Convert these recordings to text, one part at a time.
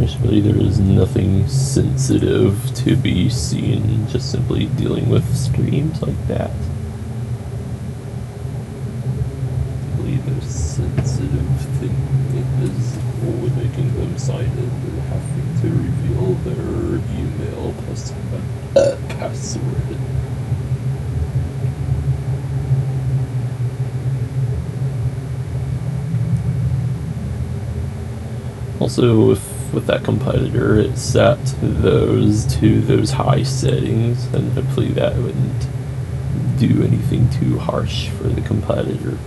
Actually, there is nothing sensitive to be seen, just simply dealing with streams like that. The sensitive thing is only making them sign in and having to reveal their email password. Also, with that compiler, it set those to those high settings, and hopefully that wouldn't do anything too harsh for the compiler.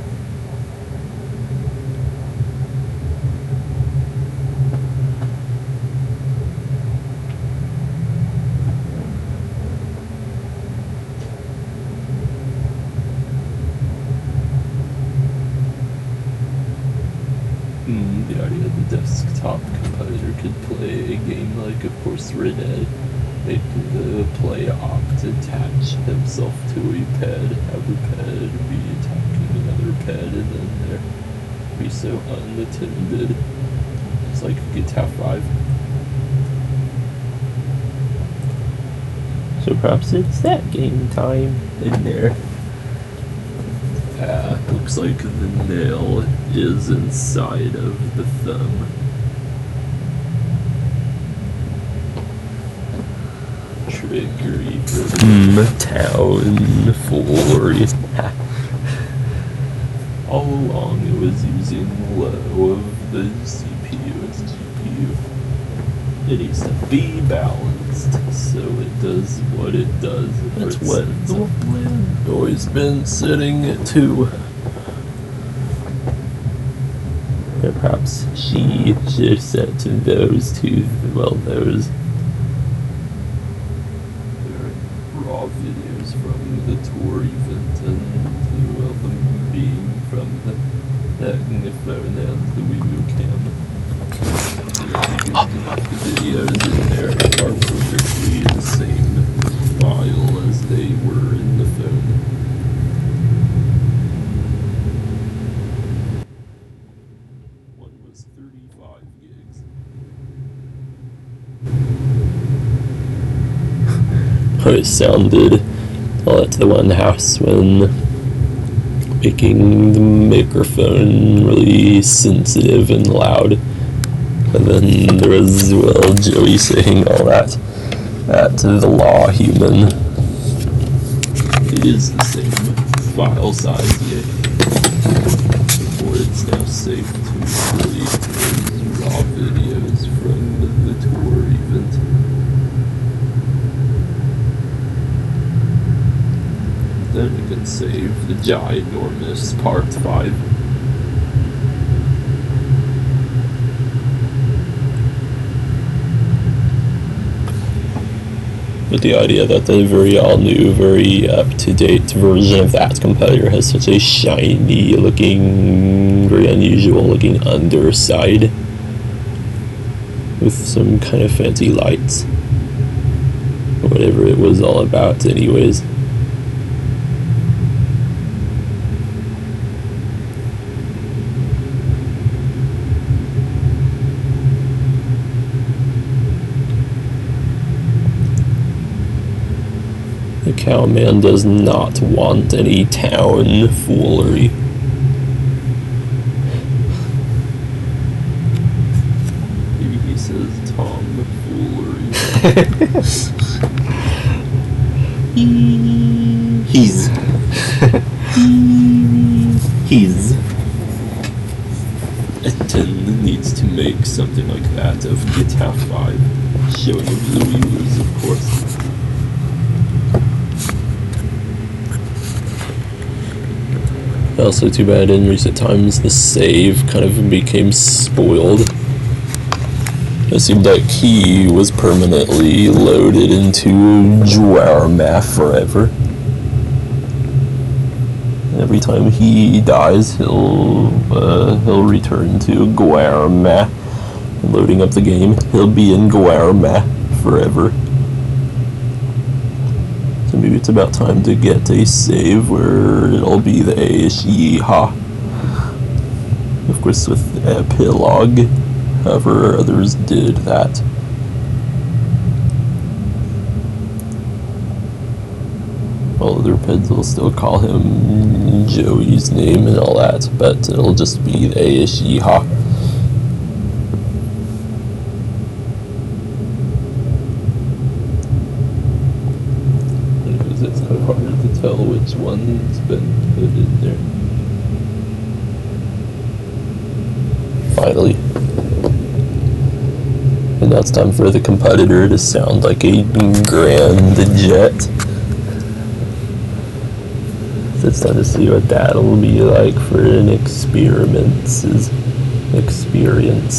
The idea of the desktop compiler could play a game like, of course, Red Dead. Make the player opt to attach himself to a ped, have a ped be attacking another ped, and then there be so unattended. It's like GTA 5. So perhaps it's that game time in there. Looks like the nail is inside of the thumb. Trickery for town foolery. All along it was using low of the CPU as GPU. It needs to be balanced, so it does what it does. That's what the always been setting it to. Or perhaps she should have set to those two, well, those. Raw videos from the tour event and two of them being from the phone and the Wii U cam. The videos in there are perfectly the same file as they were in the phone. One was 35 gigs. How it sounded all at the one house when making the microphone really sensitive and loud. And then there was, well, Joey saying all that at the Law Human. It is the same file size, yet or it's now safe to delete those raw videos from the tour event. Then we can save the ginormous Part 5. But the idea that the very all-new, very up-to-date version of that compiler has such a shiny looking, very unusual looking underside with some kind of fancy lights, or whatever it was all about anyways. The cowman does not want any town foolery. Maybe he says Tom foolery. He's. Etten needs to make something like that of GTA 5, showing the viewers, of course. Also too bad in recent times the save kind of became spoiled. It seemed like he was permanently loaded into Dwarma forever. Every time he dies, he'll return to Dwarma. Loading up the game, he'll be in Dwarma forever. So maybe it's about time to get a save where it'll be the Yeehaw. Of course, with epilogue However, others did that. All other peds will still call him Joey's name and all that, but it'll just be the A-ish Yeehaw. Because it's kind of hard to tell which one's been put in there. Finally. And now it's time for the competitor to sound like a grand jet. So it's time to see what that'll be like for an experience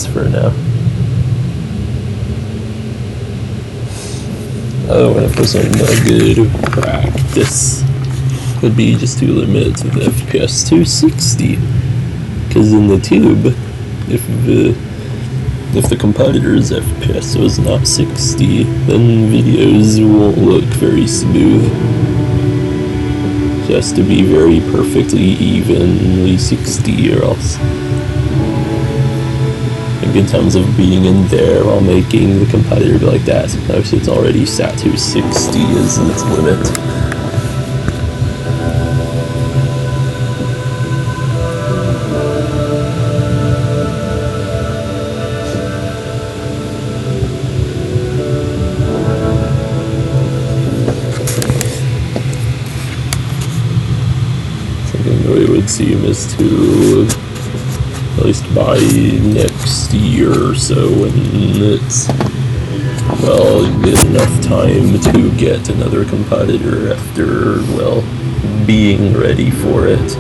for now. Oh, and of course a good practice would be just to limit the FPS to 60. Because in the tube, if the competitor's FPS was not 60, then videos won't look very smooth. It has to be very perfectly evenly 60 or else. And good times of being in there while making the competitor be like that. Notice it's already set to 60 as its limit. It would seem is to, at least by next year or so, when it's, well, enough time to get another competitor after, well, being ready for it,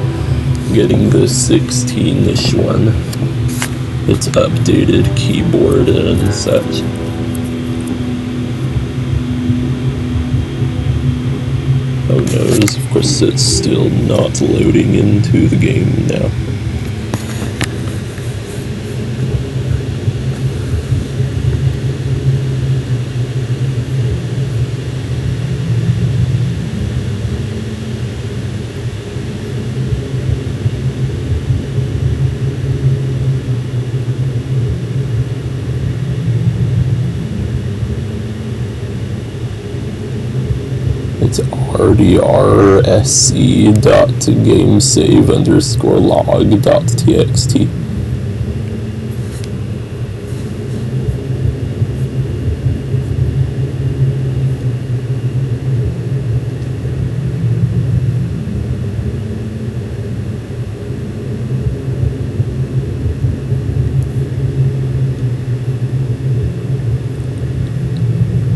getting the 16-ish one, its updated keyboard and such. Oh no, of course it's still not loading into the game now. It's rdrsc.gamesave_log.txt.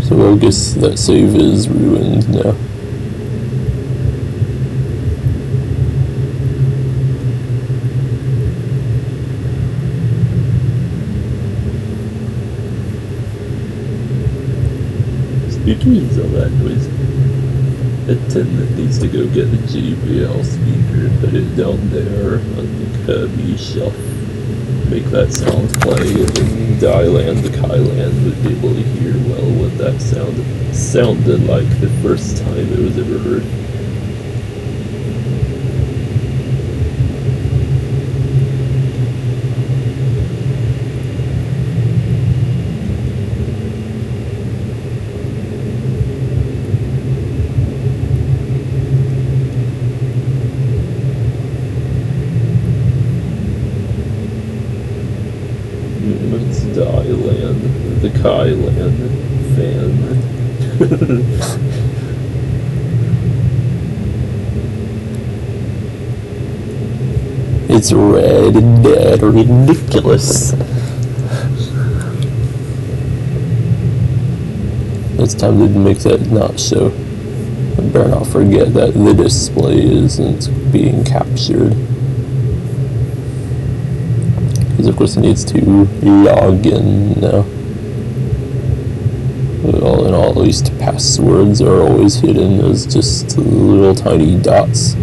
So I guess that save is ruined now. Speakers all that noise. A 10 that needs to go get the JBL speaker, put it down there on the cubby shelf. Make that sound play, and then Dylan the Kylan would be able to hear well what that sounded like the first time it was ever heard. It's Dylan, the Kylan fan. It's red and dead ridiculous. It's time to make that not show. I better not forget that the display isn't being captured. Because of course it needs to log in now. Well, and all at least passwords are always hidden as just little tiny dots.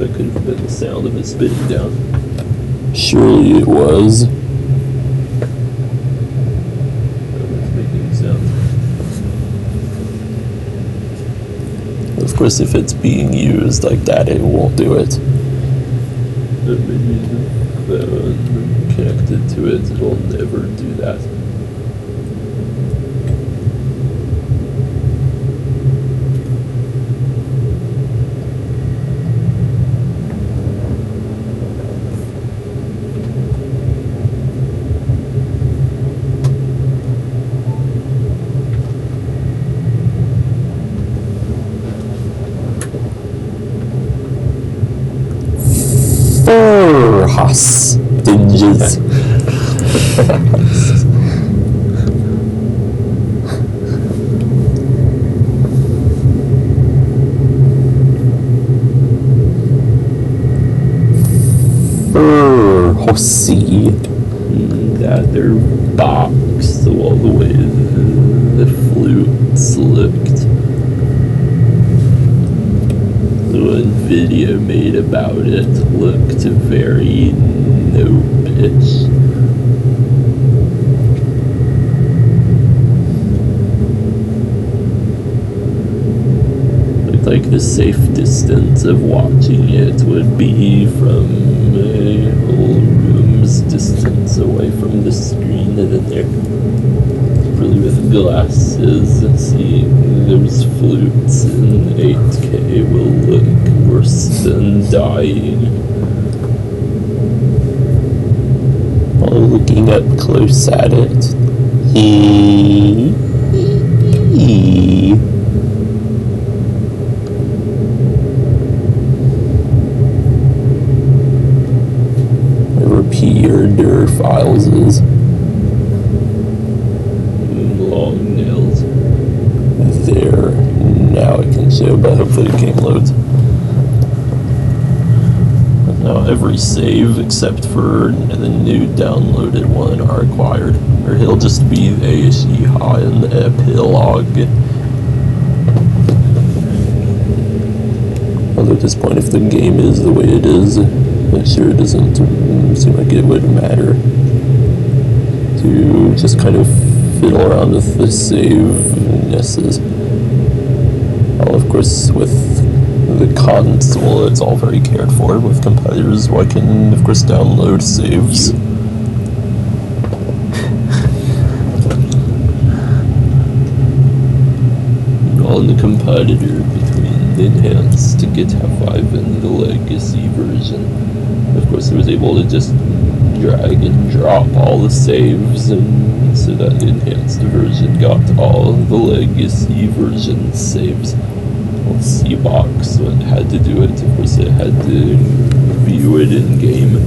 That could have been the sound of it spitting down. Surely it was. It's making sound. Of course, if it's being used like that, it won't do it. But maybe the phone connected to it, it'll never do that. Hostages. Horsey. That their box, all the way the flutes looked. The one video made about it looked very no-pitch. Looked like the safe distance of watching it would be from a whole room's distance away from the screen, and then they're really with glasses, seeing those flutes in 8K will look worse than dying. While looking up close at it, whatever P or dir files is. Long nails. There. Now it can show, but hopefully the game loads. Now every save except for the new downloaded one are required, or he'll just be a Shihan epilogue. Although at this point, if the game is the way it is, it sure doesn't seem like it would matter to just kind of fiddle around with the save-nesses. Well, of course, with the console, it's all very cared for. With compilers, one can, of course, download saves. On the competitor between the enhanced GTA 5 and the legacy version. Of course, I was able to just drag and drop all the saves, and so that the enhanced version got all the legacy version saves. Well, C-Box had to do it. Of course, it had to view it in game.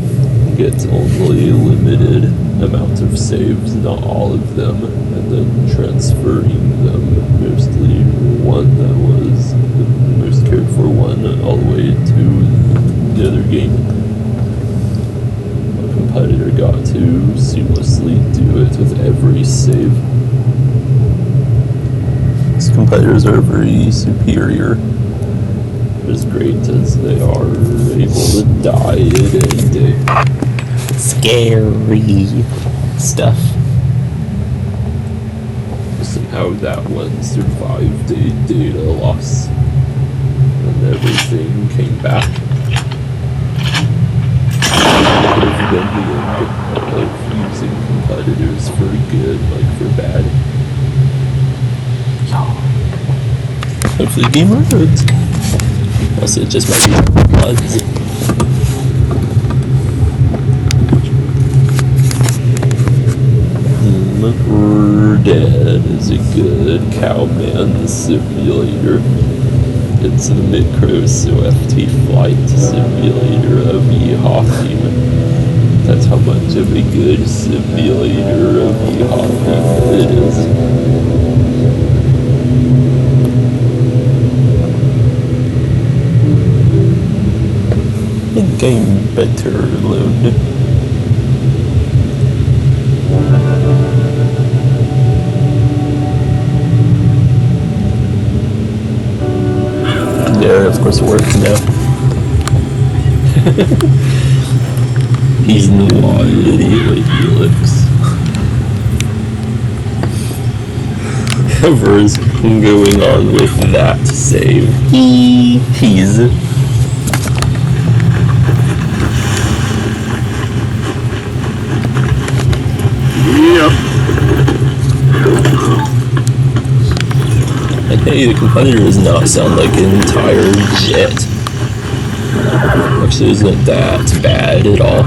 Get only a limited amount of saves, not all of them, and then transferring them, mostly one that was the most cared for one, all the way to the other game. My competitor got to seamlessly do it with every save. These competitors are very superior. As great as they are able to die at any day. Scary stuff. Somehow that one survived a data loss, and everything came back. It could have been the end of using competitors for good, like for bad. Hopefully the game runs. Also, it just might be floods. Dead is a good cowman simulator. It's the Microsoft flight simulator of Yehothim. That's how much of a good simulator of Yehothim it is. Game better load. There, of course, it works now. He's not an idiot like Helix. Whoever's going on with that save. He's. Yep. And hey, the competitor does not sound like an entire jet. Actually, isn't that bad at all.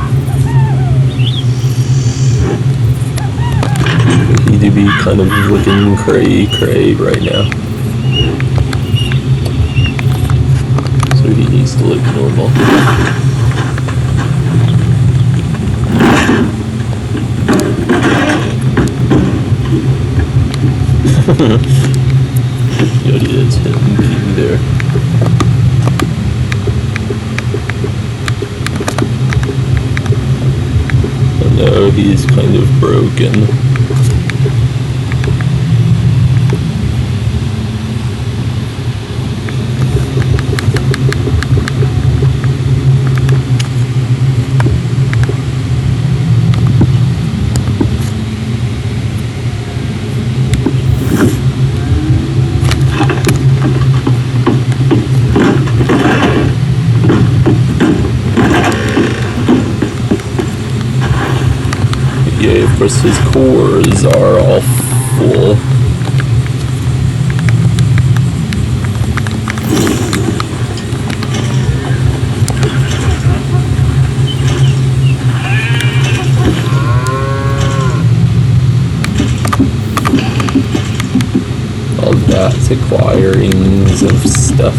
He do be kind of looking cray right now. So he needs to look normal. Yodi, it's him being there. Oh no, he's kind of broken. Yeah, of course his cores are all full. All that acquirings of stuff.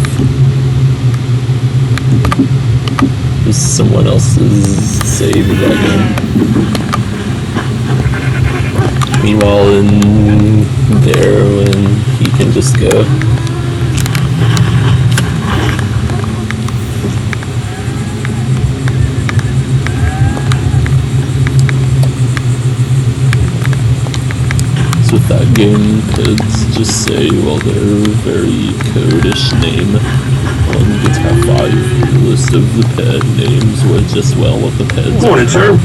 There's someone else's save of that game. Meanwhile, in there, when he can just go. So with that game, codes just say, well, their very codish name on GTA 5. The list of the pet names was just, well, what the pets Morning, sir.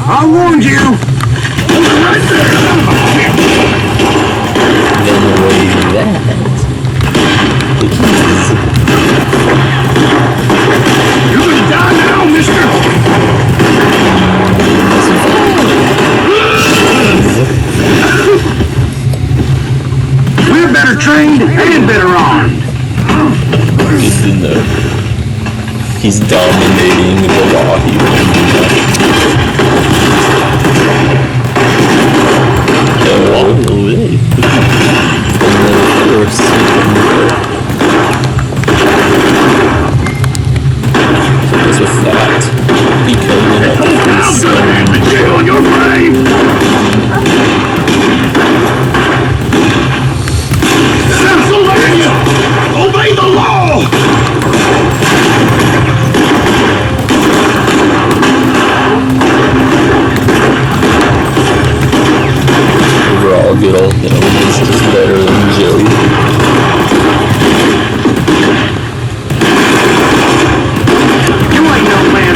I warned you! Right there! Then the way that You're gonna die now, mister! We're better trained and better armed. Good to know. He's dominating the law here. Walk away. And then of course because with that he can How good is the jail on your brain? Pennsylvania! Obey the law! overall good old He's just better than Joey. You ain't no man,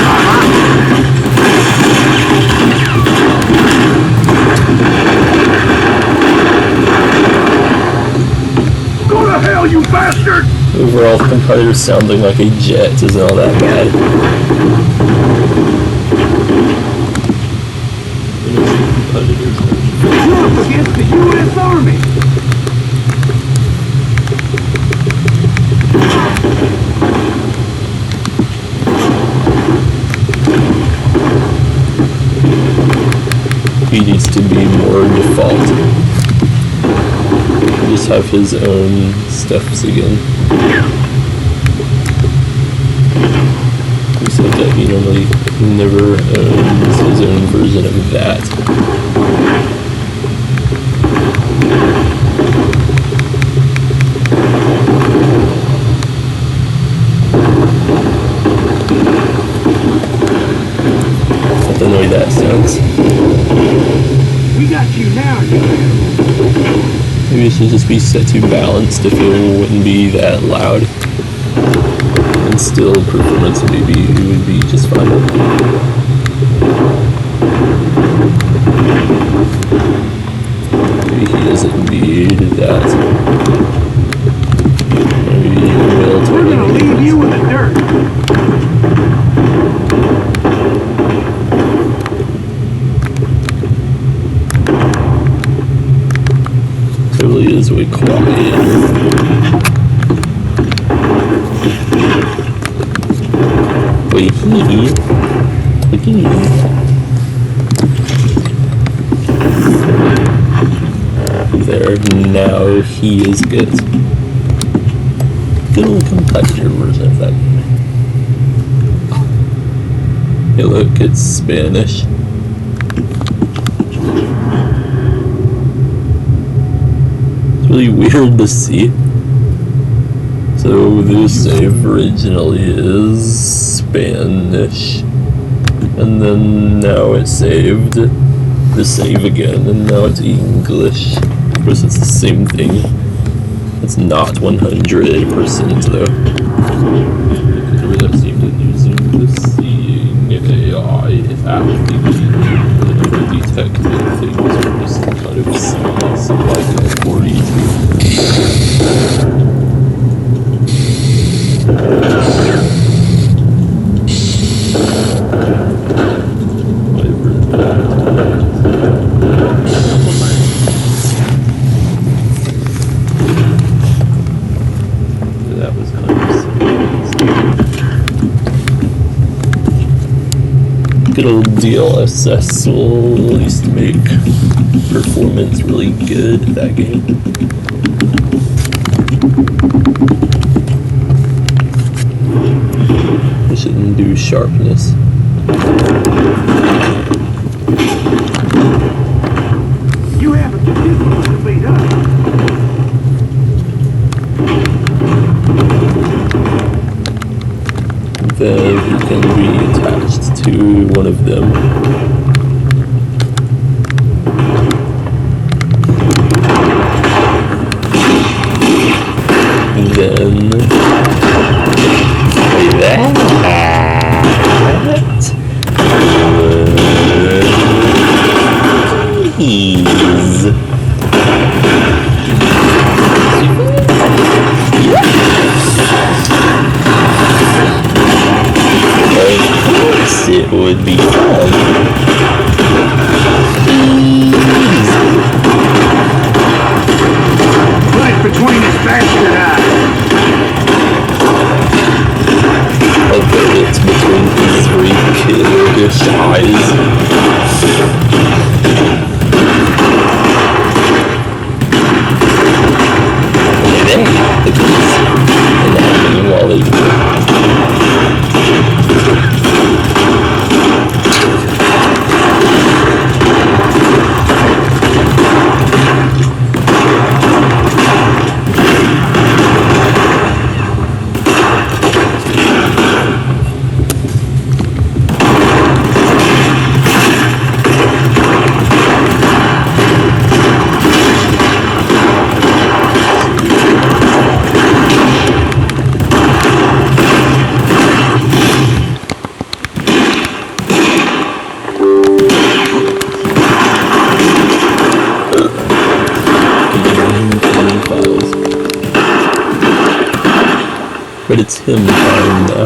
Go to hell, you bastard! Overall, the competitor sounding like a jet isn't all that bad. You're up against the U.S. Army! He needs to be more default. Just have his own stuffs again. Except that he normally never owns his own version of that. The way that sounds. We got you now, you animal. Maybe it should just be set to balanced if it wouldn't be that loud. And still performance maybe would be just fine. Maybe he doesn't need that. Maybe he will We're totally gonna make leave sense. you in the dirt. Totally is way quiet. Wait, there, now he is good. Good little competitor version of that. Hey look, it's Spanish. It's really weird to see. So this save originally is Spanish. And then now it's saved. The save again, and now it's English. Of course, it's the same thing. It's not 100% though. Because we're not seeing it using the seeing AI actively for detecting things or just kind of seeing like a 42. That was kind of good old DLSS will at least make performance really good in that game. We shouldn't do sharpness. You haven't to beat up. Then we can be attached to one of them. Then please. It would be fun. Right between his bastard eyes. Okay, it's between his three kiddish eyes. Hey, look at this. And happening while they do it. But it's him firing now.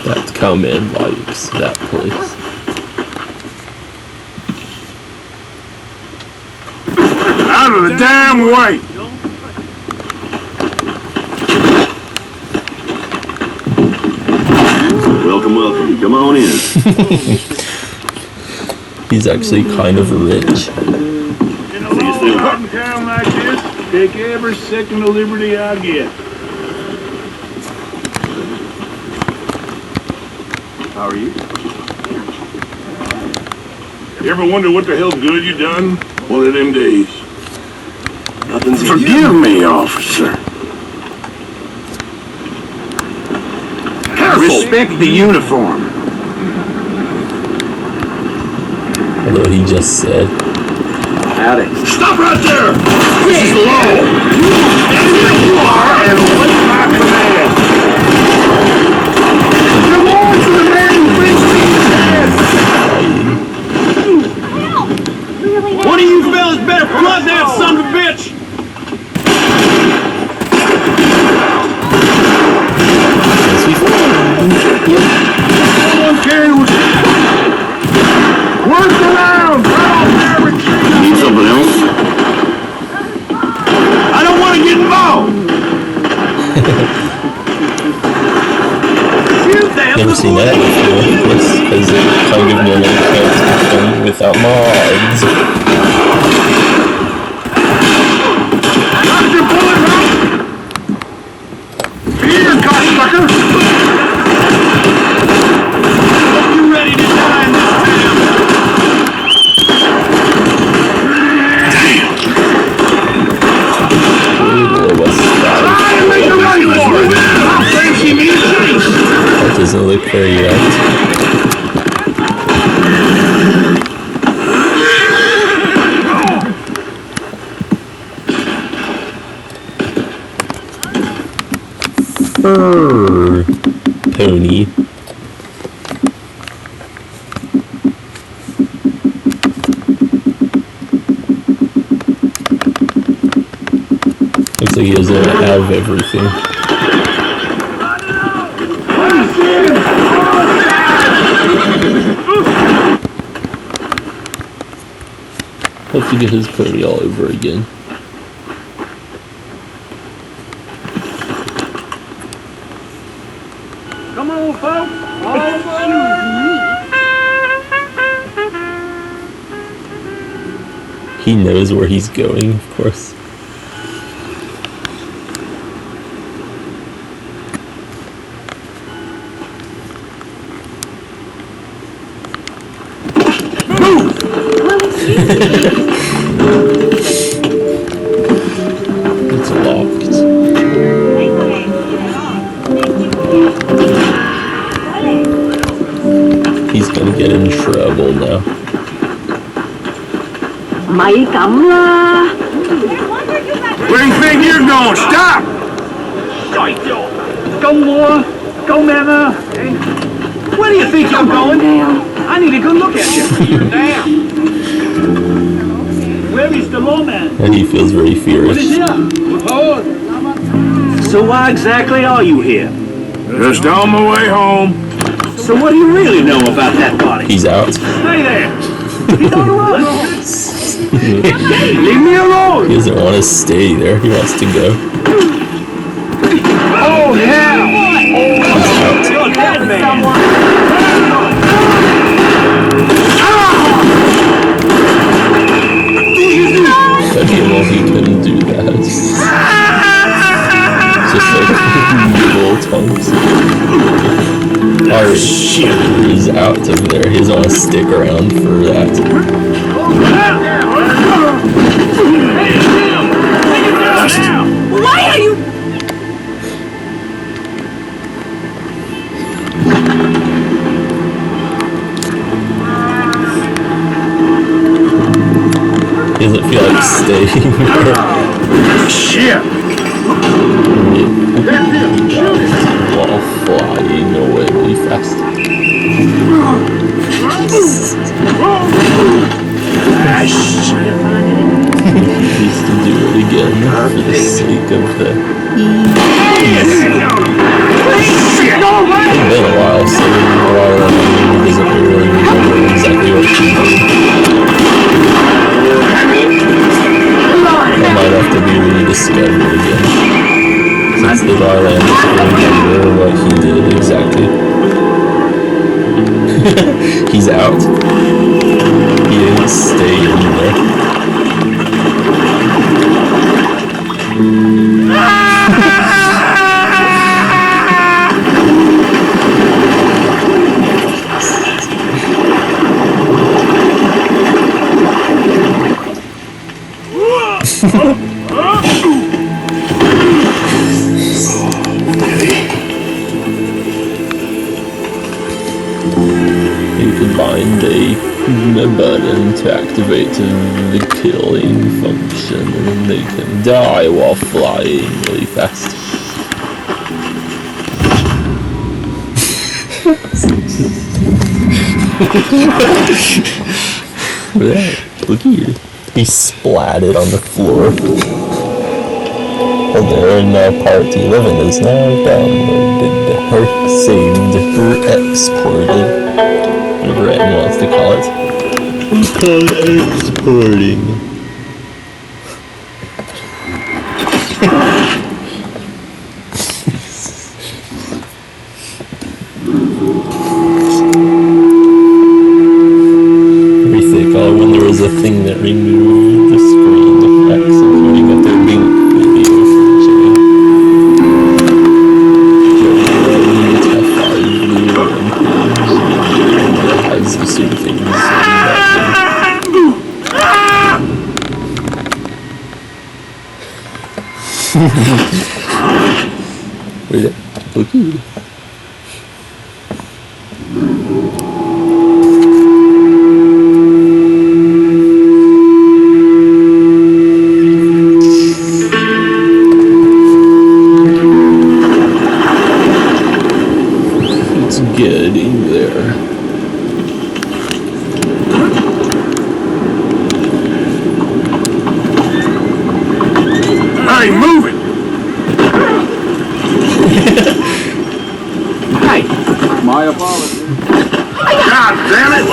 That cowman likes that place. Out of the damn way! Welcome, welcome. Come on in. He's actually kind of rich. In a little rotten town like this, take every second of liberty I get. How are you? You ever wonder what the hell good you done one of them days? Nothing's Forgive me, officer. respect the uniform. Although he just said. Howdy. Stop right there! This is the law! Stand where you are and wait my command! Come on to the man who brings me his head! One of you fellas better flood that son of a bitch! Come on, Carrie! Work around! Need something else? I don't want to get involved! Never seen that before, of course, because it kind of normally can't happen without mods. Got your bullet out! Here, cocksucker! Hope you're ready to die in this town! That doesn't look very right. Pony. Looks like he doesn't have everything. Let's get his pony all over again. Come on, folks! He knows where he's going, of course. It's locked. He's gonna get in trouble now. Mày cấm la. Where do you think you're going? Stop! Go more! Go, Mama! Where do you think you're going? I need a good look at you. You're down. Where is the lawman? And he feels very furious. So why exactly are you here? Just on my way home. So what do you really know about that body? He's out. Stay there. He's on the run. Leave me alone. He doesn't want to stay there. He wants to go. Oh, hell. He's out. You're a dead man. But he couldn't do that. Just like little tongues. Alright, he's out of there. He doesn't want to stick around for that. Why are you? He doesn't feel like staying there. Shit. While flying away really fast. Needs to do it again for the sake of the... It's been a while, so Riley doesn't really remember exactly what she did. That might have to be rediscovered again. Since the Riley doesn't remember what he did exactly. He's out. He didn't stay in there. button to activate the killing function, and they can die while flying really fast. Look here. He splatted on the floor. Oh, there, and now part 11 is now downloaded, or saved, or exported. Whatever Ed wants to call it. We call it exporting. When there was a thing that removed the screen effects, including that there being video footage. Has the sort of things Wait, okay. Getting there. Hey, move it! Hey! My apologies. God damn it!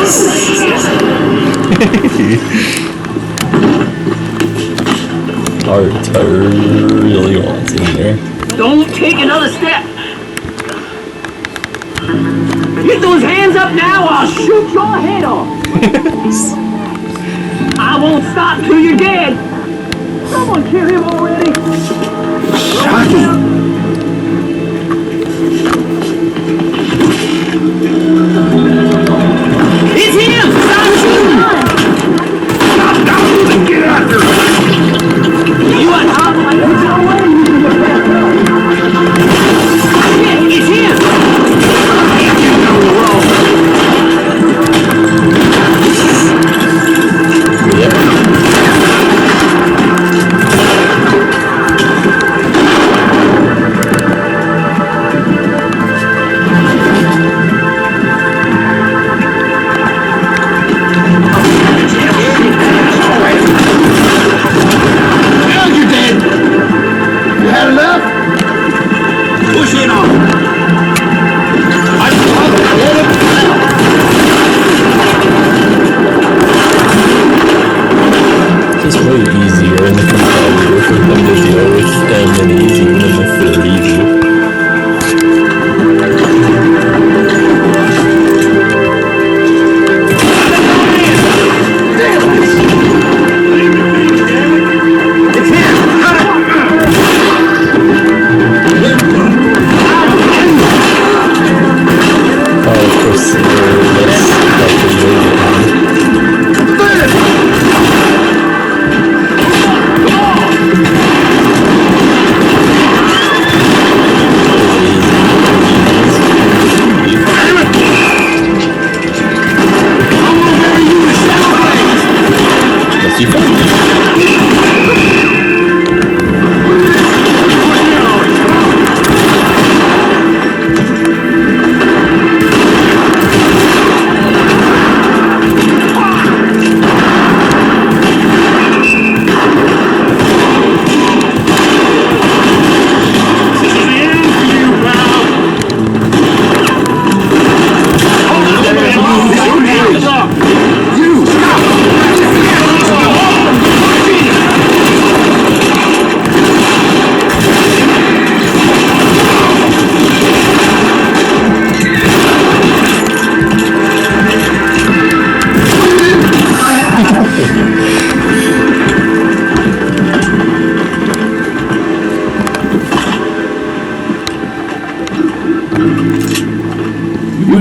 Art really wants in there. Don't take another step. Get those hands up now or I'll shoot your head off. I won't stop till you're dead. Someone kill him already. It's him! Stop shooting! Stop moving! Get after him! You are top like you go away. Yeah, it's him!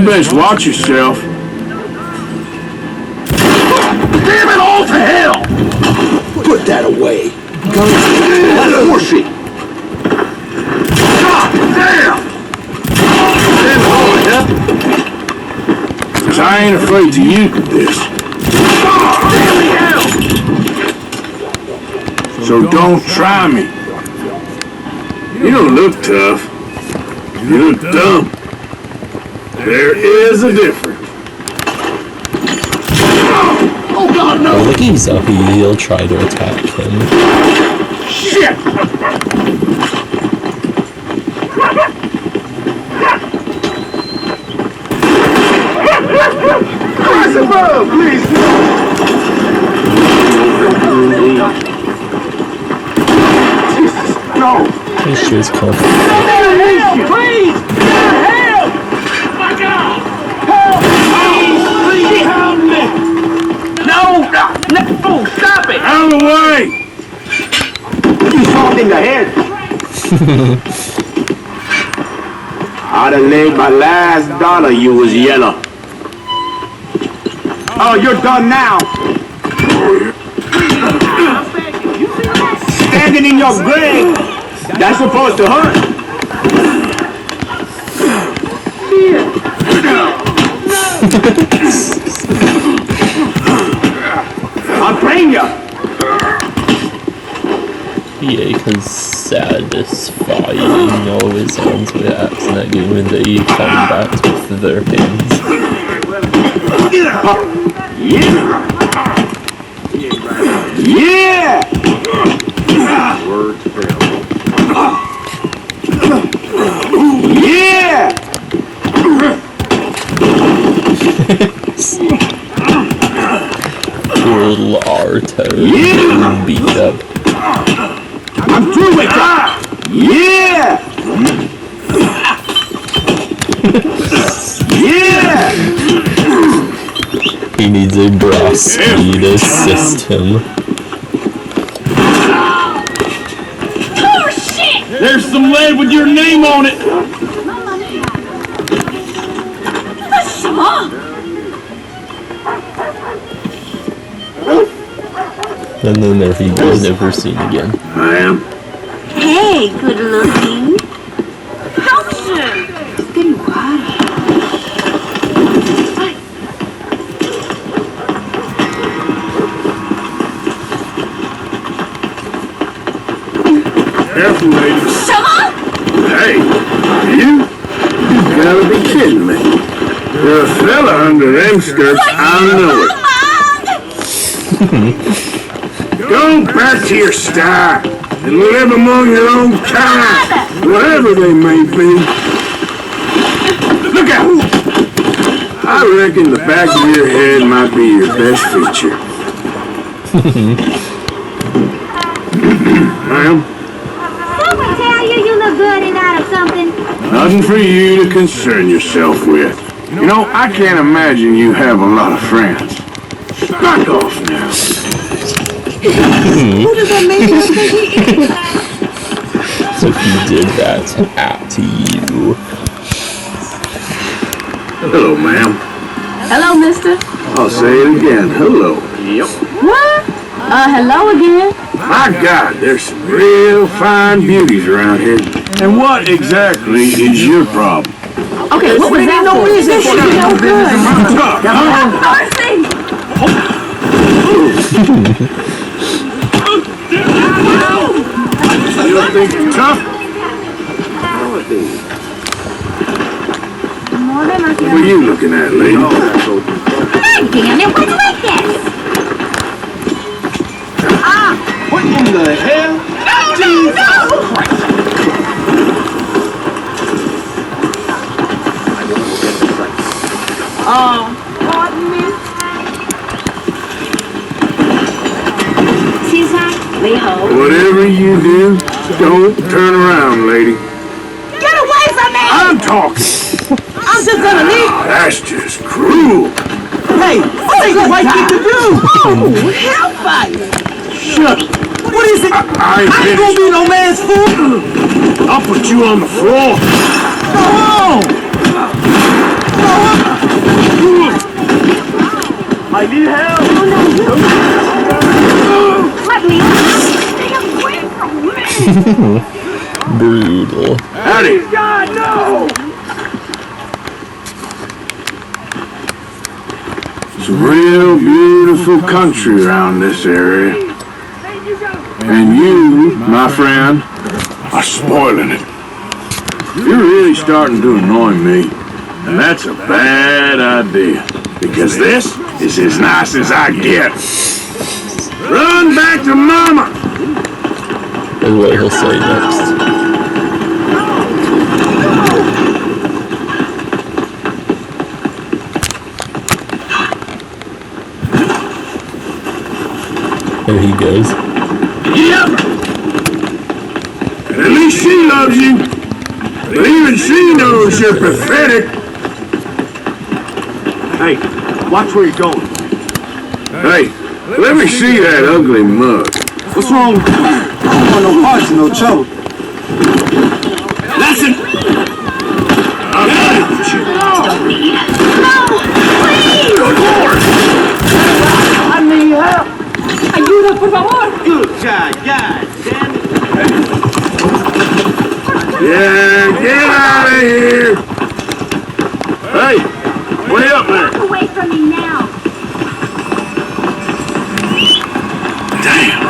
Best watch yourself. Damn it all to hell! Put that away. That's horseshit. God damn! Damn it all, yeah? 'Cause I ain't afraid to use this. So don't try me. You don't look tough. You look dumb. There is a difference. Oh God, no! Well, looking so he'll try to attack him. Shit! Rise above, please! Jesus, no! He shows confidence. Help, please! Help! My God! Help! Please help me! No! No! Stop it! Out of the way! You shot in the head. I'd have laid my last dollar you was yellow. Oh, you're done now. Standing in your grave. That's supposed to hurt. I'll bring you. Yeah, because satisfying always ends with accidentally when they combat with their hands. Yeah! Yeah! Poor little Arto Yeah! beat up. I'm through with that! Yeah! Yeah! He needs a Broski to assist him. Oh, shit! There's some lead with your name on it! And then there he goes, never seen again. I am. Hey, good looking. Doctor! It's getting water. Careful, lady. Shama! Hey, you? You gotta be kidding me. There's a fella under them skirts, I know it. Go back to your star and live among your own kind, whatever they may be. Look out! I reckon the back of your head might be your best feature. Ma'am? Someone tell you look good and out of something. Nothing for you to concern yourself with. You know, I can't imagine you have a lot of friends. Back off now. Who does that make you think he is? So he did that at you. Hello, ma'am. Hello, mister. I'll say it again. Hello. Yep. What? Hello again. My God, there's some real fine beauties around here. And what exactly is your problem? Okay, what was that for? This should be no good. Tough, huh? Mercy! You don't think you're tough? What are you looking at, lady? Damn it, what's like this? What in the hell? Pardon me? Caesar, we hold. Whatever you do, don't turn around, lady. Get away from me! I'm talking. I'm just gonna leave. That's just cruel. Hey, what is the right thing to do? Oh, hellfire! Shut up. What is it? I ain't I ain't gonna finished. be no man's fool. I'll put you on the floor. Go home. Go home. I need help. Let me stay away from me! Brutal. Howdy. God, no. some real beautiful country around this area. And you, my friend, are spoiling it. You're really starting to annoy me. And that's a bad idea. Because this is as nice as I get. Run back to Mama! Is what he'll say next. There he goes. Yep! At least she loves you. But even she knows you're pathetic. Hey, watch where you're going. Hey, let me see that ugly mug. What's wrong? I don't want no parts and no trouble. Listen! I'll cut it. Good Lord! I need help. Ayuda, por favor. Good God, God damn it. Yeah, get out of here! Hey, way up there! Get away from me now. Damn!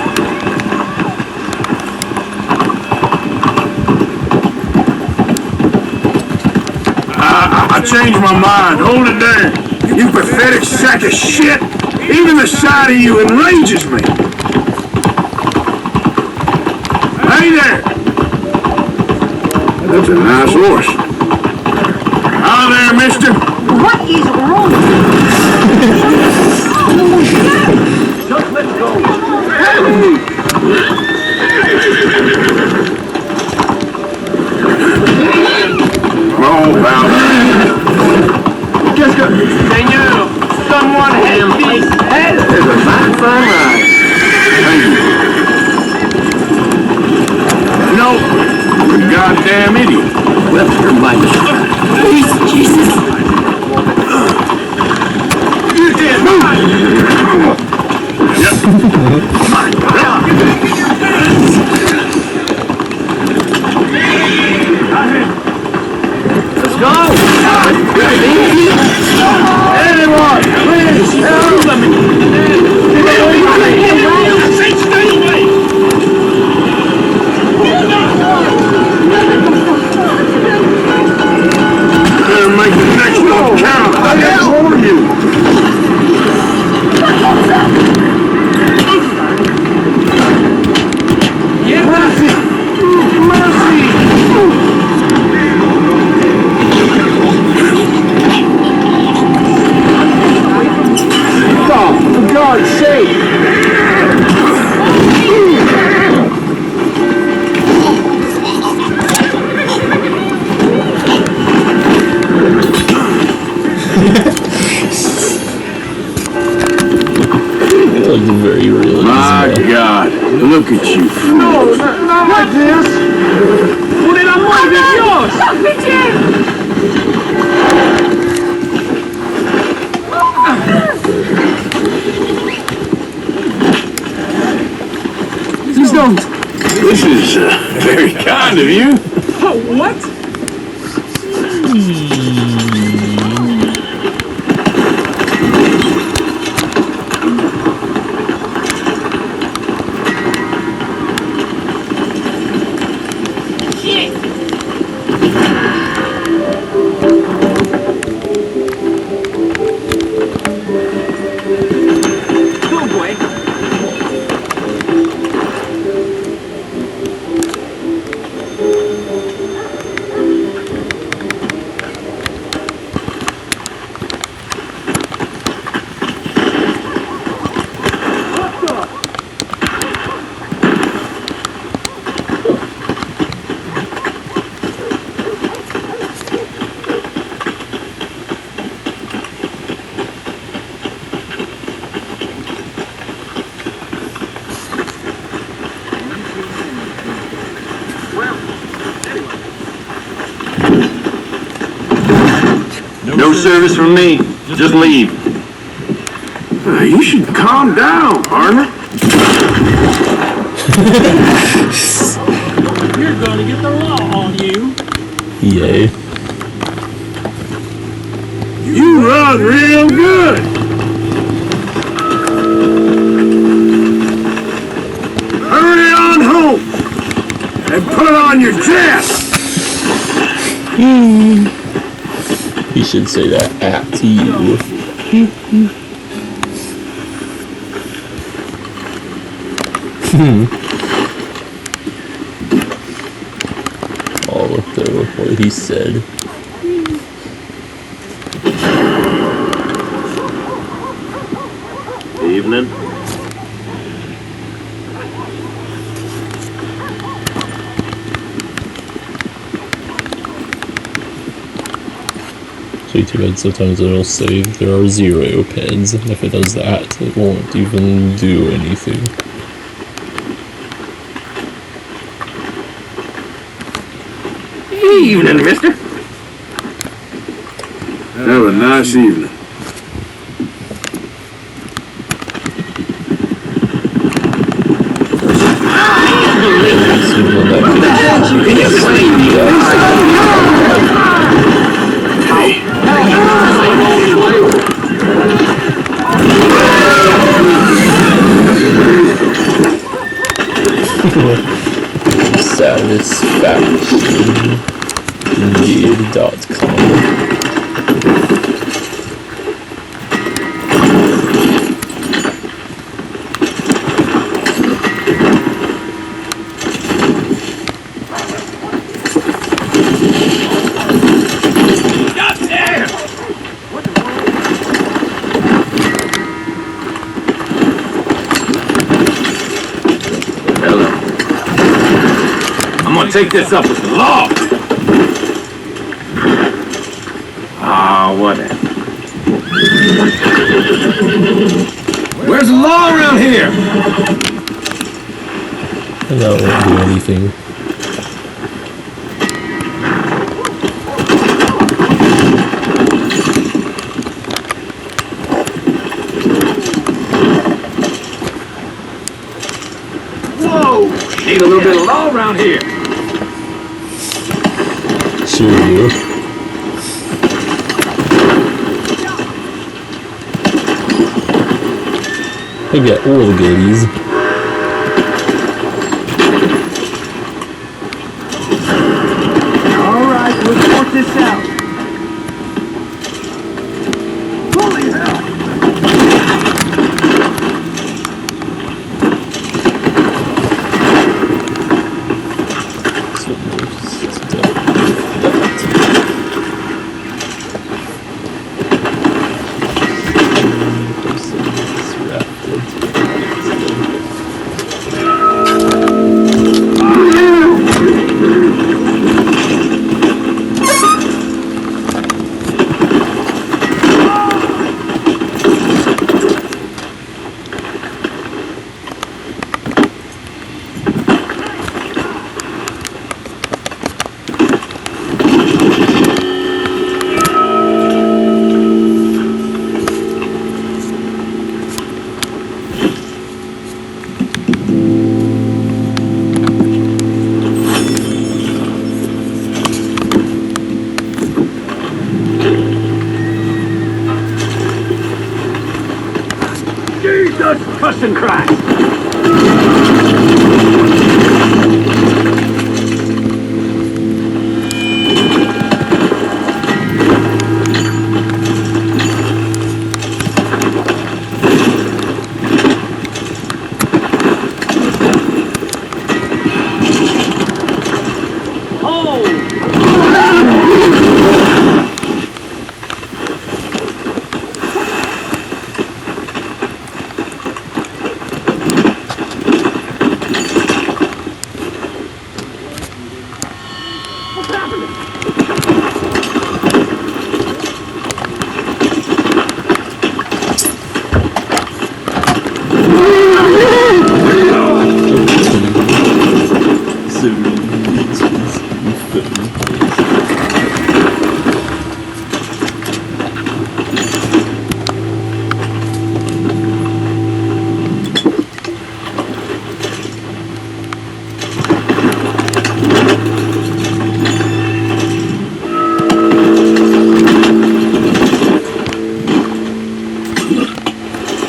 I changed my mind. Hold it down. You pathetic sack of shit! Even the sight of you enrages me! Hey there! That's a nice horse. Hi there, mister. What is wrong with you? Just let go. Oh, pal. Senor, someone help me. That is a fine ride. Thank you. No, you're a goddamn idiot. Well, you're my please, Jesus. You did move. Yep. My Let's go. Anyone, please help me. Stay away. Better make the next one count. I warn you. Mercy! Stop, for God's sake. It looks very real. My God, look at you. No, not like this. ¡Por el amor de Dios! Stop it, Jim! Please don't. This is very kind of you. Oh, what? Go, boy. No service from me. Just leave. You should calm down, partner. You're gonna get the law on you. Yay. You run real good. it on your chest! He should say that at you. Oh, look there, what he said. Evening. So too bad sometimes it'll say there are 0 pens, and if it does that, it won't even do anything. Evening, mister. Have a nice evening. Satisfactionindeed.com. Take this up with the law. Ah, whatever. Where's the law around here? And that won't do anything. Whoa! Need a little bit of law around here. Sure do. I get all the goodies. Alright, let's sort this out. Holy hell! Jesus cussing Christ!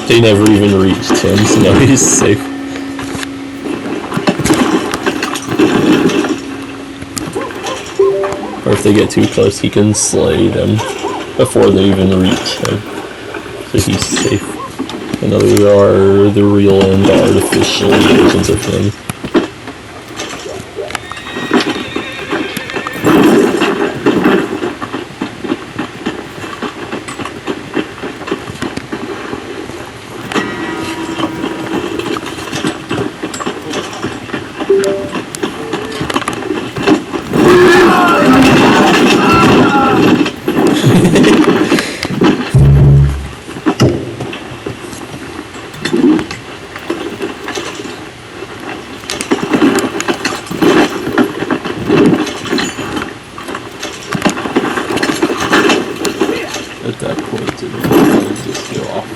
They never even reached him, so now he's safe. Or if they get too close, he can slay them before they even reach him. So he's safe. And those are the real and artificial versions of him. At that point, it will just go off.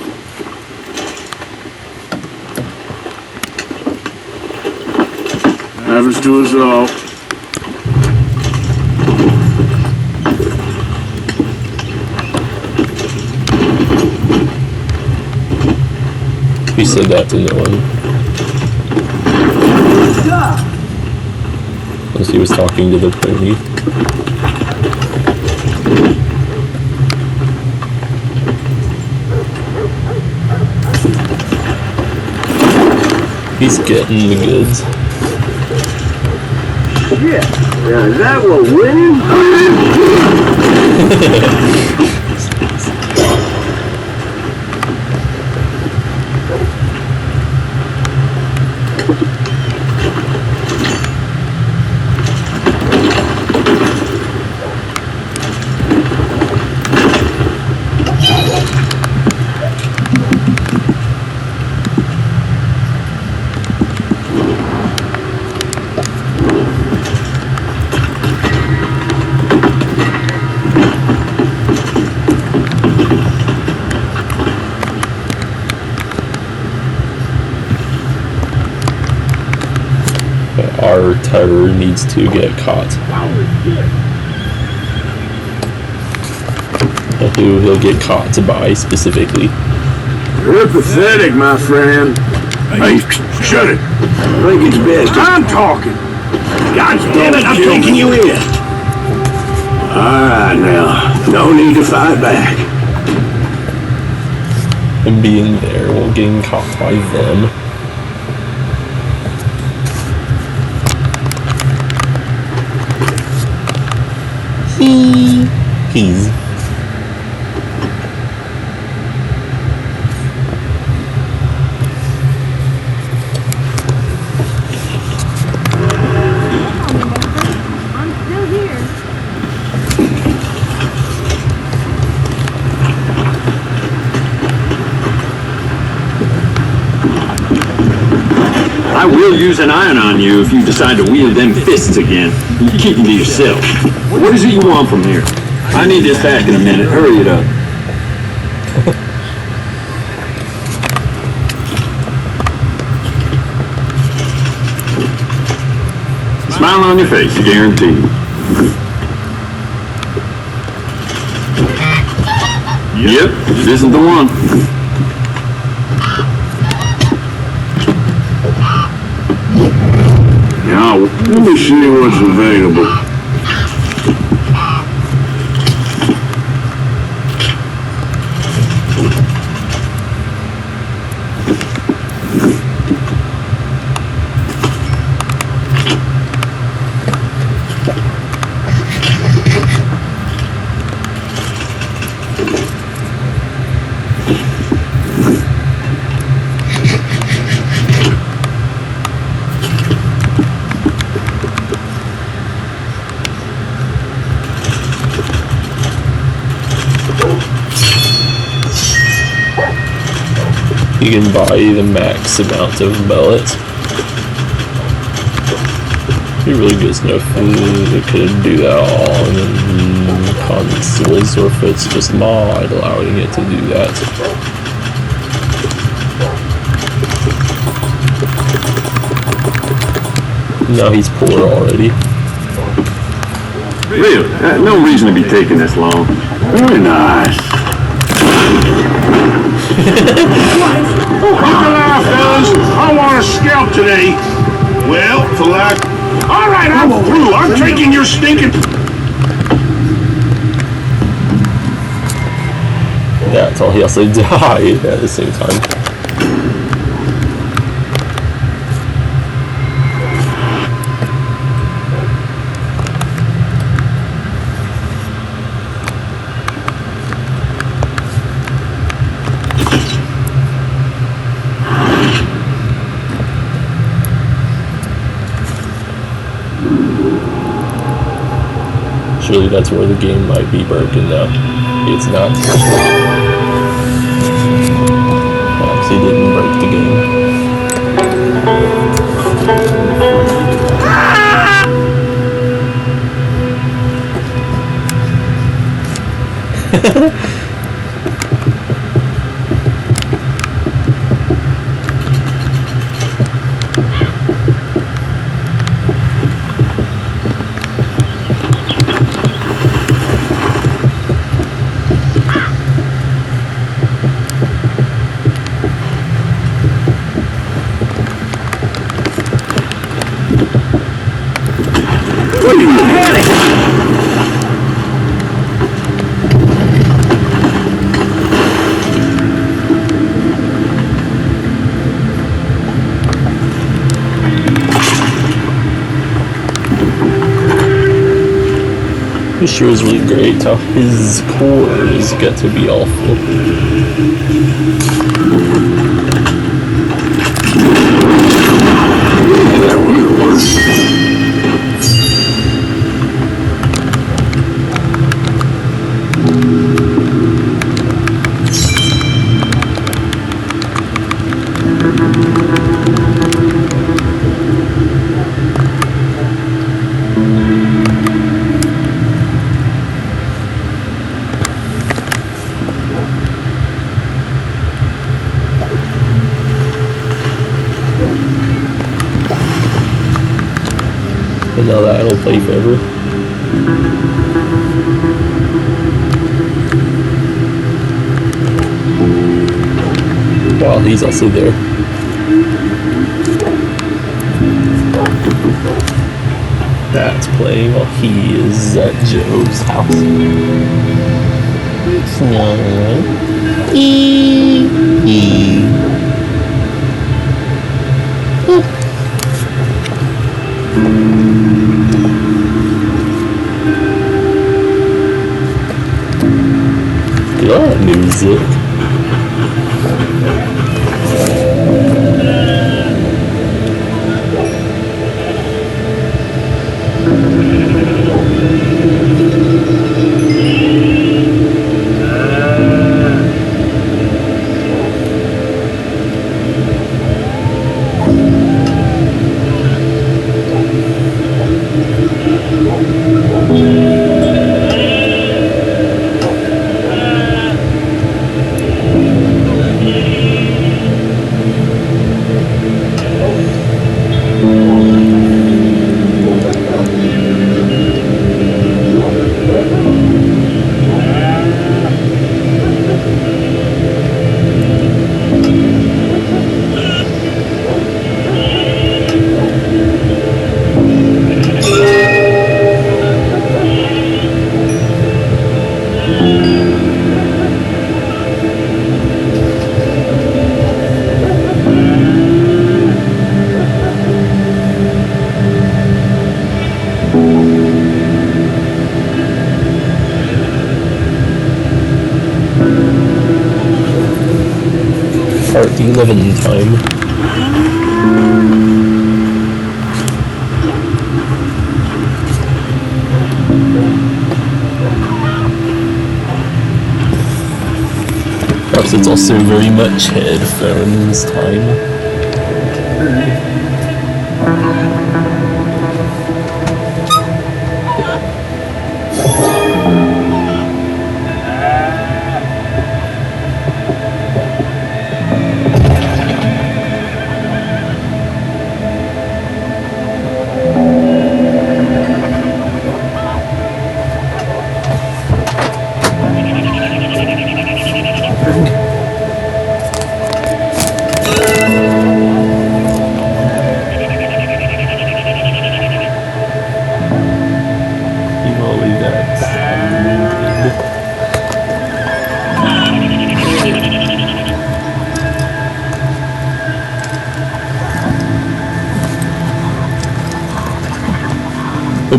Happens to us all. He said that to no one. As he was talking to the pony. He's getting the goods. Yeah. Now, is that what winning? Our terror needs to get caught. Who he'll get caught by specifically. You're pathetic, my friend. Hey, shut it. I think it's best. I'm talking. God damn it, I'm taking you in. Alright now, no need to fight back. Him being there while getting caught by them. He's. I'm still here. I will use an iron on you if you decide to wield them fists again. You keep them to yourself. What is it you want from here? I need this back in a minute. Hurry it up. Smile on your face, guaranteed. Yep, this isn't the one. Now, let me see what's available. You can buy the max amount of bullets. It'd be really good to know if they could do that all in consoles or if it's just mod allowing it to do that. No, he's poor already. Really? No reason to be taking this long. Very nice. Look alive, fellas. I want a scalp today. Well, for like... All right, I'm through. I'm taking your stinking... until he also died at the same time. Surely that's where the game might be broken now. It's not. Actually didn't break the game. Where are you heading? This sure is really great how his cores get to be awful. And now that'll play forever. Wow, he's also there. That's playing while he is at Joe's house. Good music. Part 11 time. Perhaps it's also very much headphones time.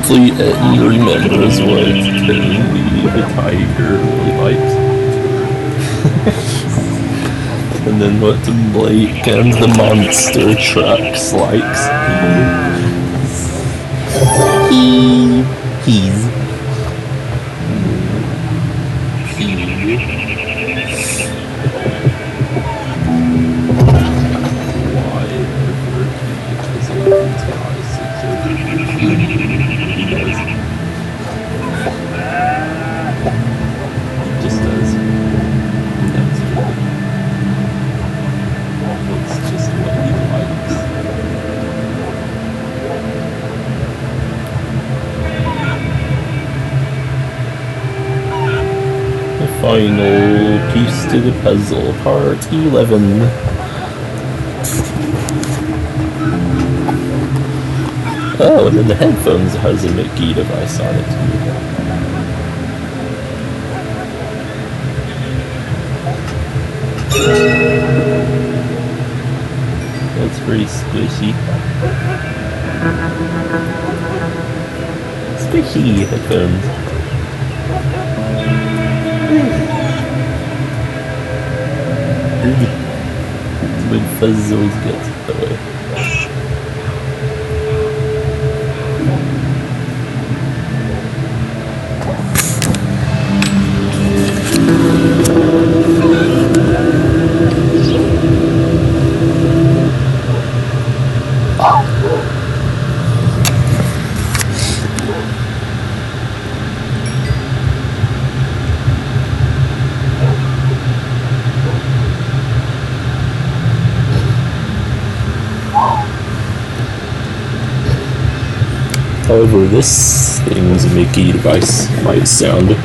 complete it and remembers what the tiger really likes. And then what Blake and the monster trucks likes. He's. Final piece to the puzzle, part 11. Oh, and then the headphones has a Mickey device on it too. That's pretty squishy. Squishy headphones. Big fuzz always gets that way. However, this thing's Mickey device might sound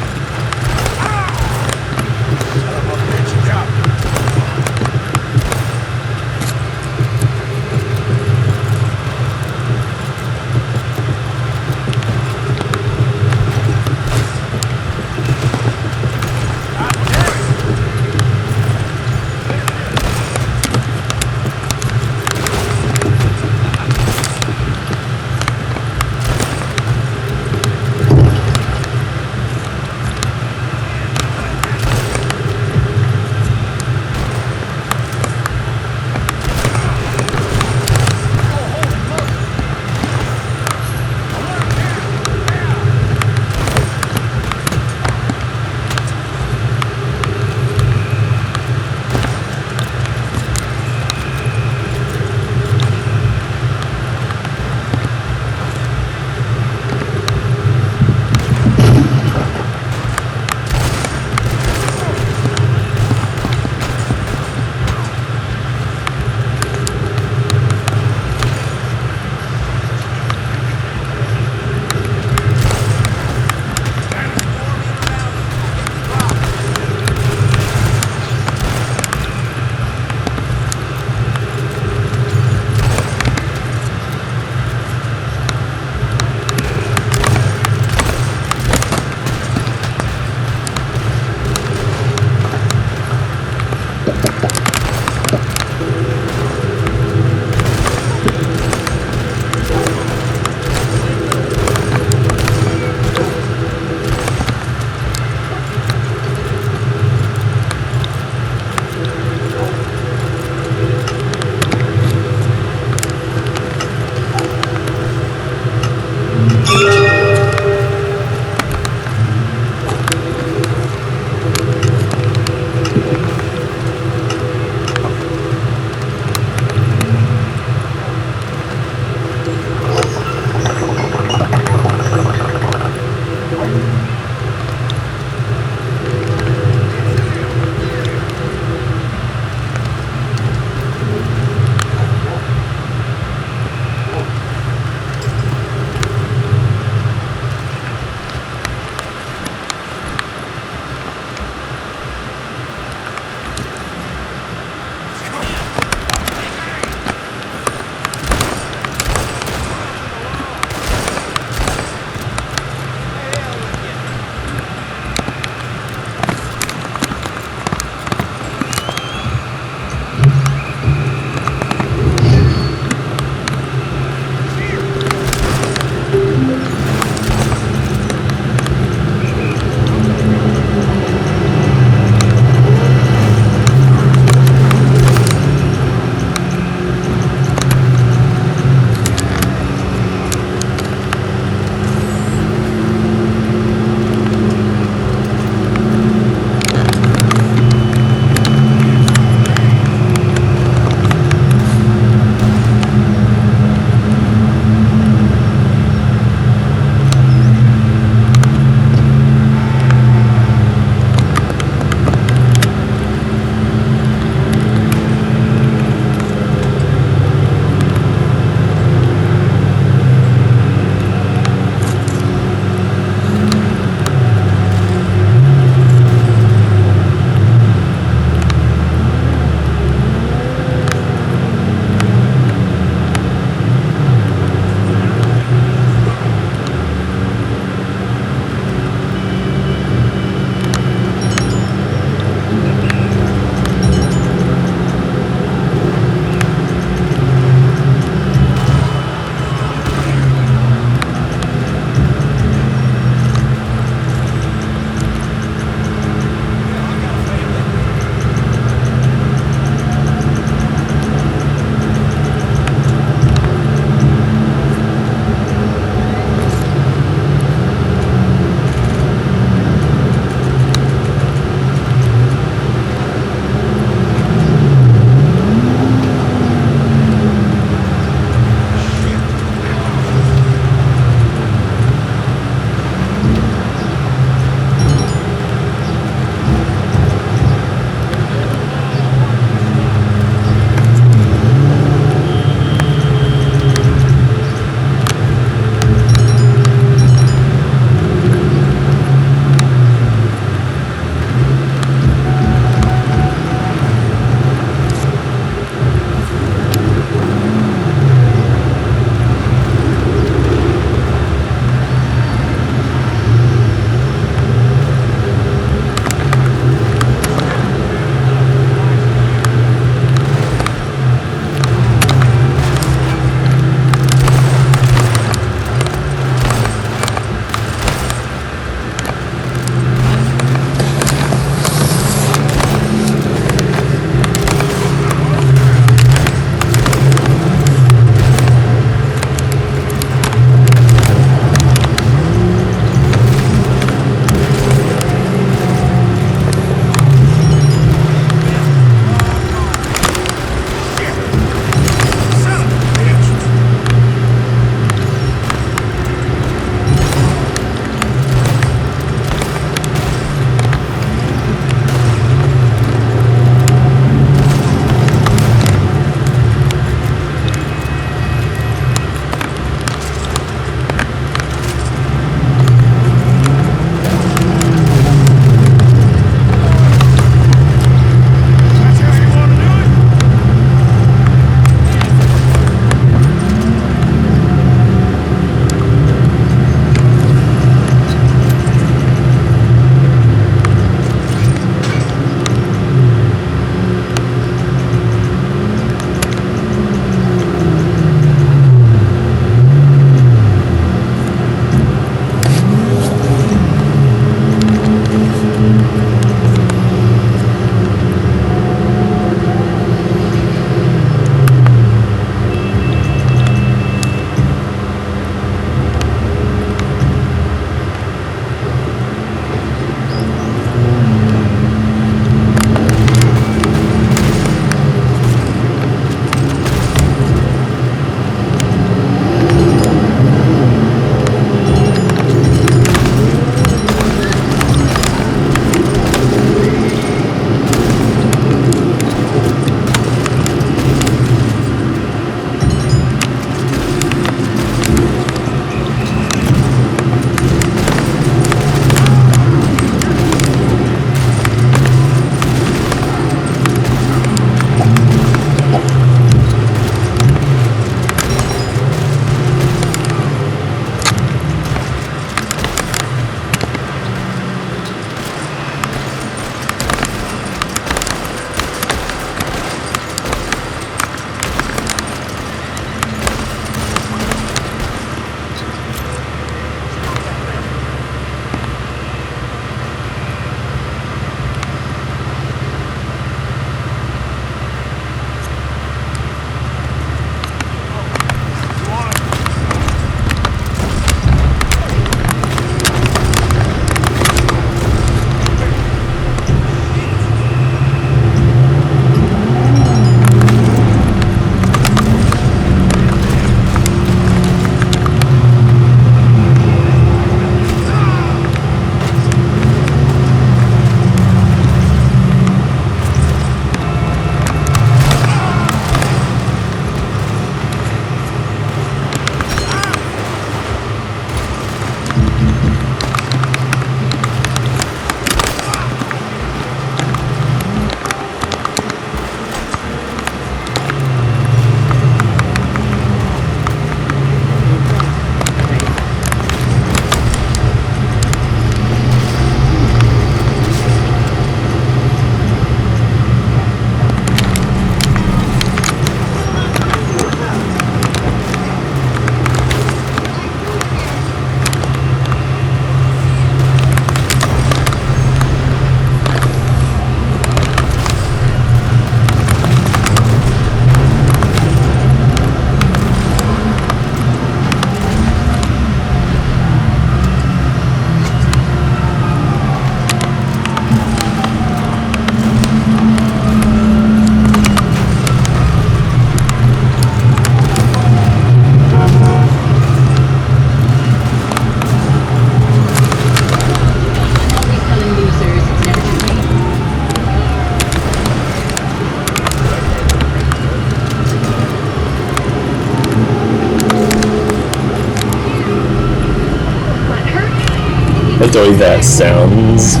like the way that sounds.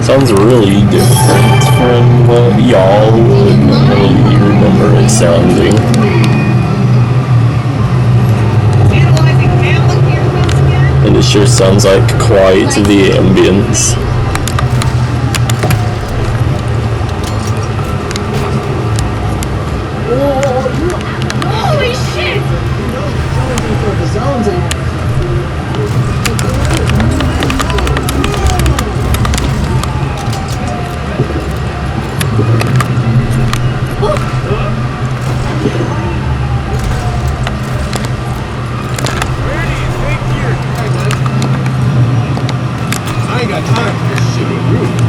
Sounds really different from what y'all would normally remember it sounding. And it sure sounds like quite the ambience. Holy shit! I ain't got time for this shit with you.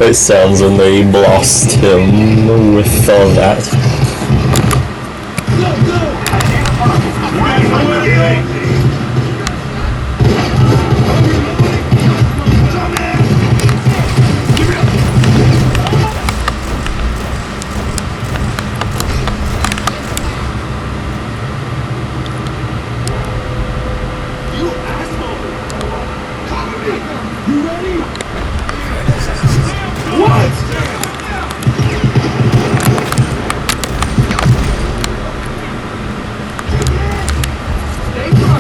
It sounds when they blast him with all that. Stay dry.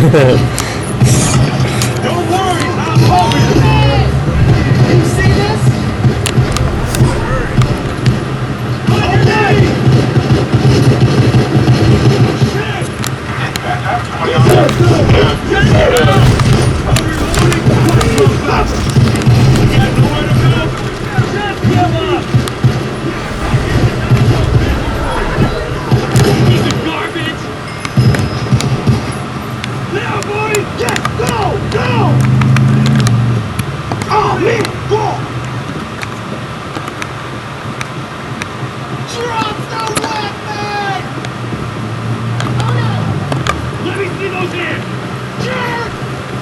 Don't worry, I'm over it. You see this?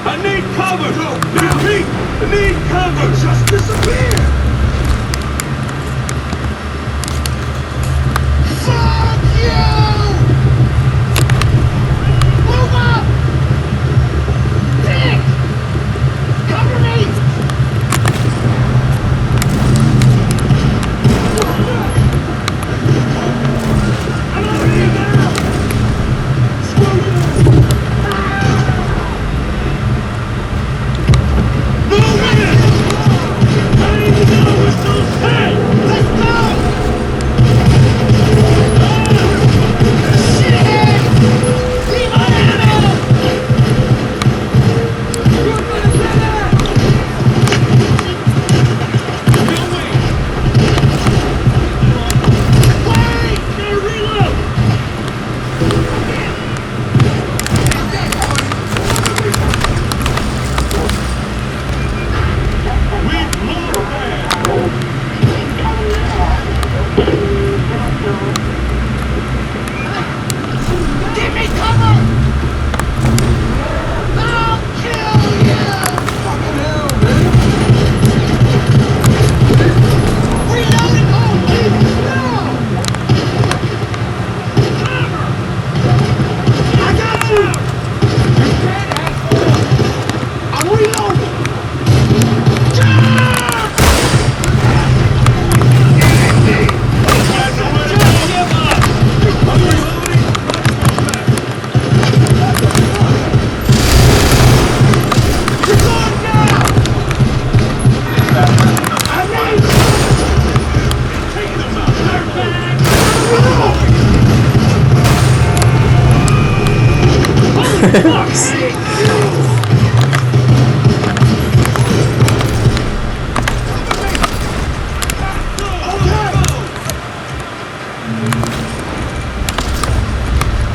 I need cover! Repeat! I need cover! Just disappear! Fuck you! Move up! Dick! Cover me! I'm over here now! Screw you!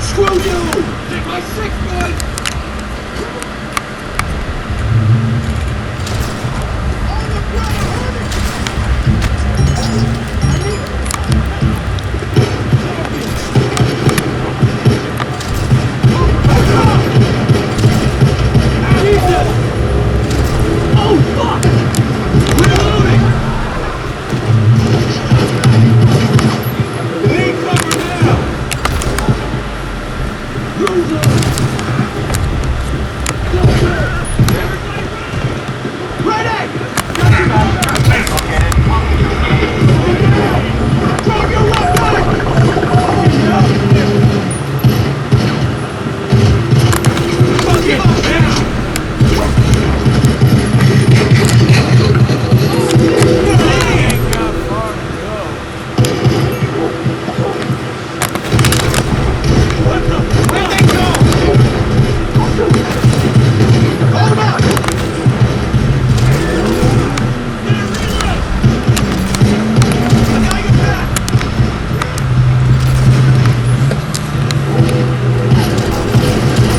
Screw you! Take my 6-gun! On the ground! Jesus! Oh, fuck! Reloading! Need cover now!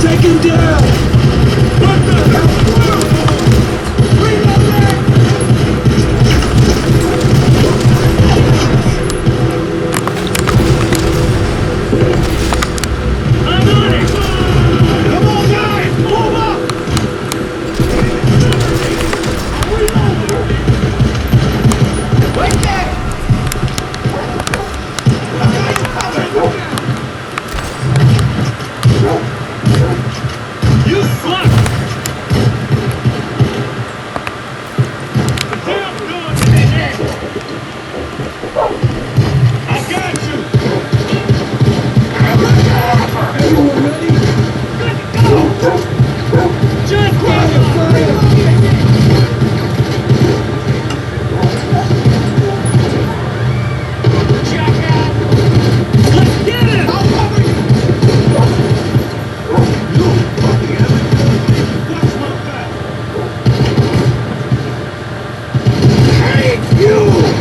Take him down! What the hell? Reloading! I'm on it! Come on, guys! Move up! Wait there! You you!